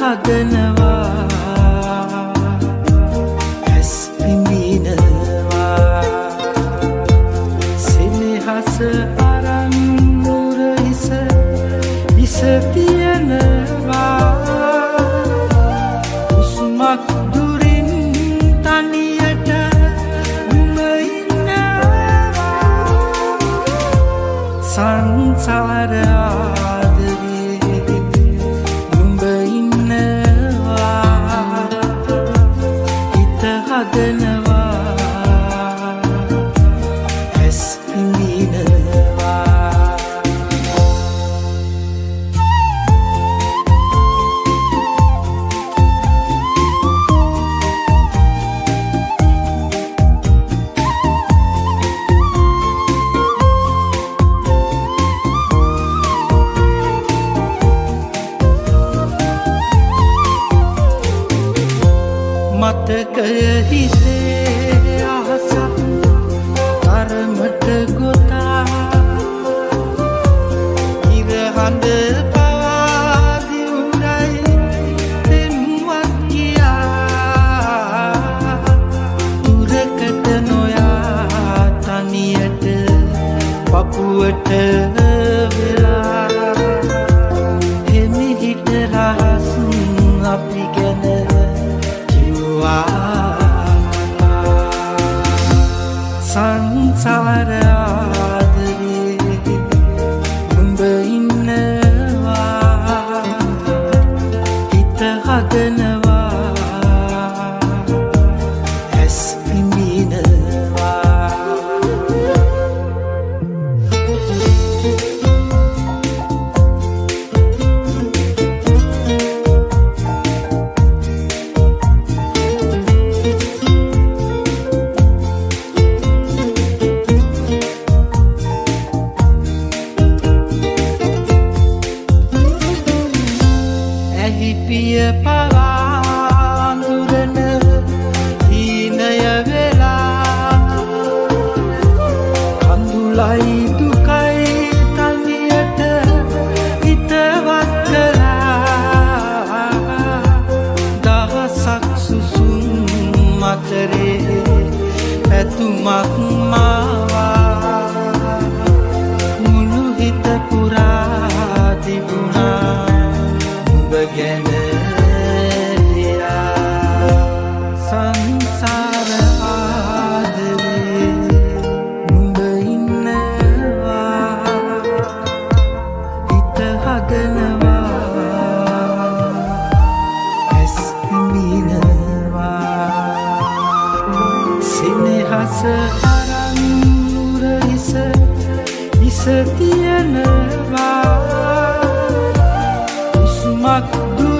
හදනවා ඇස් පිඹිනවා සෙනෙහස අරන් නුර හිස තියනවා උස්මක් දුරින් තනියට උඹ ඉන්නවා සංසාර මතකය හිතේ අහසක් තරමට ගොතා ඉරහඳ පවා දිවුරයි පෙම්වත් කියා දුරකට නොයා තනියට පපුවට වෙලා එමිහිට රහස් අපි ගැන සංසාර ආදරේ උඹ ඉන්නවා හිත හදනවා ඇස් පිඹිනවා පිය පවාඳුරන හීනය වෙලා කඳුලයි දුකයි තනියට හිතවත් කළා දහසක් සුසුම් මතරේ පැතුමක් මාවා මුළු හිත පුරා තිබුණා ගැන සංසාර ආදරේ උඹ ඉන්නවා හිත හදනවා ඇස් පිඹිනවා සෙනෙහස අරන් නුර හිස තියනවා Makdu